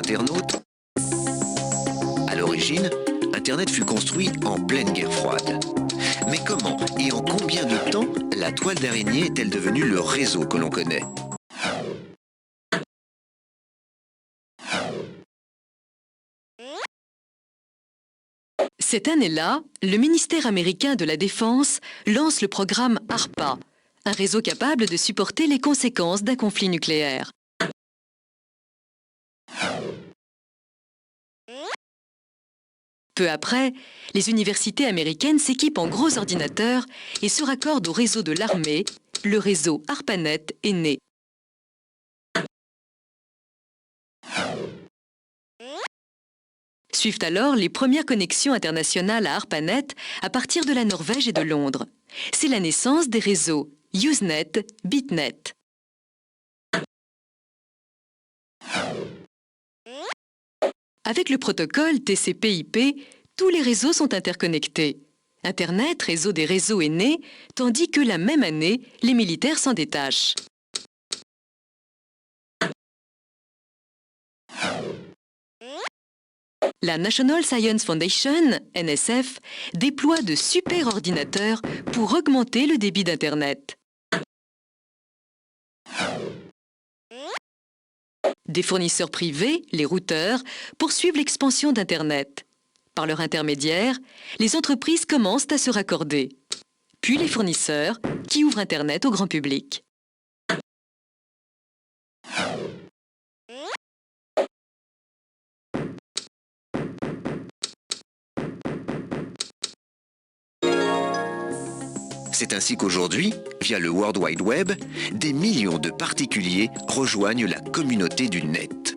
internautes. À l'origine, Internet fut construit en pleine guerre froide. Mais comment et en combien de temps la toile d'araignée est-elle devenue le réseau que l'on connaît? Cette année-là, le ministère américain de la Défense lance le programme ARPA, un réseau capable de supporter les conséquences d'un conflit nucléaire. Peu après, les universités américaines s'équipent en gros ordinateurs et se raccordent au réseau de l'armée. Le réseau ARPANET est né. Suivent alors les premières connexions internationales à ARPANET à partir de la Norvège et de Londres. C'est la naissance des réseaux Usenet, Bitnet. Avec le protocole TCP/IP, tous les réseaux sont interconnectés. Internet, réseau des réseaux, est né, tandis que la même année, les militaires s'en détachent. La National Science Foundation, NSF, déploie de superordinateurs pour augmenter le débit d'Internet. Des fournisseurs privés, les routeurs, poursuivent l'expansion d'Internet. Par leur intermédiaire, les entreprises commencent à se raccorder. Puis les fournisseurs, qui ouvrent Internet au grand public. C'est ainsi qu'aujourd'hui, via le World Wide Web, des millions de particuliers rejoignent la communauté du net.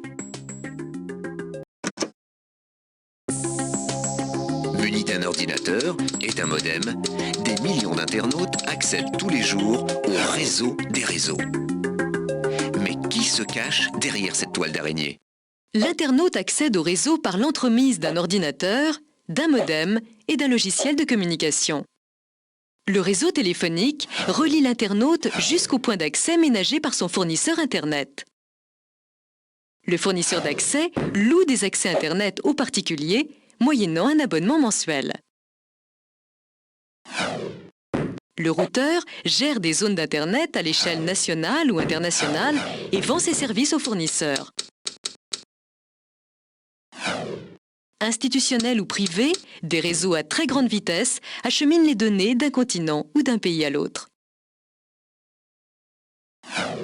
Munis d'un ordinateur et d'un modem, des millions d'internautes accèdent tous les jours au réseau des réseaux. Mais qui se cache derrière cette toile d'araignée? L'internaute accède au réseau par l'entremise d'un ordinateur, d'un modem et d'un logiciel de communication. Le réseau téléphonique relie l'internaute jusqu'au point d'accès ménagé par son fournisseur Internet. Le fournisseur d'accès loue des accès Internet aux particuliers, moyennant un abonnement mensuel. Le routeur gère des zones d'Internet à l'échelle nationale ou internationale et vend ses services aux fournisseurs. Institutionnels ou privés, des réseaux à très grande vitesse acheminent les données d'un continent ou d'un pays à l'autre.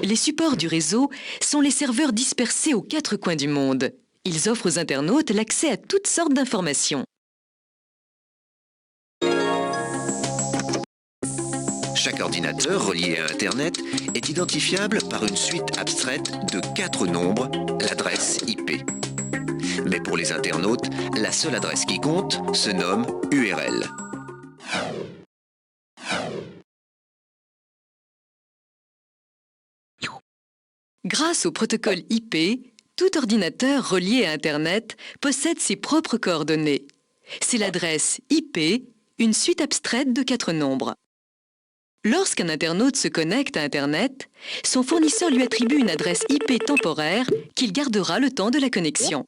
Les supports du réseau sont les serveurs dispersés aux quatre coins du monde. Ils offrent aux internautes l'accès à toutes sortes d'informations. Chaque ordinateur relié à Internet est identifiable par une suite abstraite de 4 nombres, l'adresse IP. Mais pour les internautes, la seule adresse qui compte se nomme URL. Grâce au protocole IP, tout ordinateur relié à Internet possède ses propres coordonnées. C'est l'adresse IP, une suite abstraite de 4 nombres. Lorsqu'un internaute se connecte à Internet, son fournisseur lui attribue une adresse IP temporaire qu'il gardera le temps de la connexion.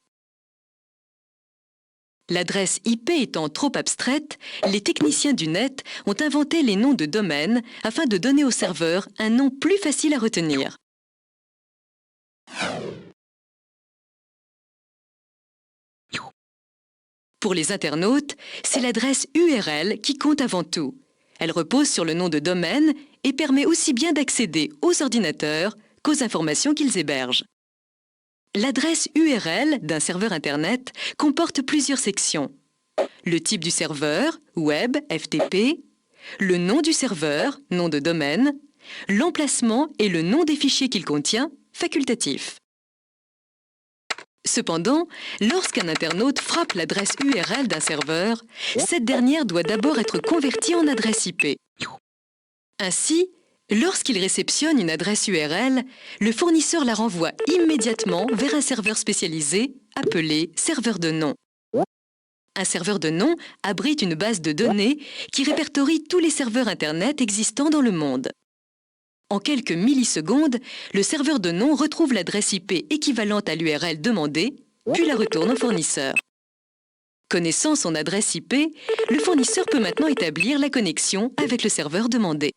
L'adresse IP étant trop abstraite, les techniciens du net ont inventé les noms de domaine afin de donner au serveur un nom plus facile à retenir. Pour les internautes, c'est l'adresse URL qui compte avant tout. Elle repose sur le nom de domaine et permet aussi bien d'accéder aux ordinateurs qu'aux informations qu'ils hébergent. L'adresse URL d'un serveur Internet comporte plusieurs sections. Le type du serveur, web, FTP, le nom du serveur, nom de domaine, l'emplacement et le nom des fichiers qu'il contient, facultatif. Cependant, lorsqu'un internaute frappe l'adresse URL d'un serveur, cette dernière doit d'abord être convertie en adresse IP. Ainsi, lorsqu'il réceptionne une adresse URL, le fournisseur la renvoie immédiatement vers un serveur spécialisé appelé serveur de nom. Un serveur de nom abrite une base de données qui répertorie tous les serveurs Internet existants dans le monde. En quelques millisecondes, le serveur de nom retrouve l'adresse IP équivalente à l'URL demandée puis la retourne au fournisseur. Connaissant son adresse IP, le fournisseur peut maintenant établir la connexion avec le serveur demandé.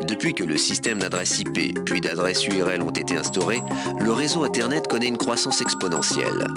Depuis que le système d'adresse IP puis d'adresse URL ont été instaurés, le réseau Internet connaît une croissance exponentielle.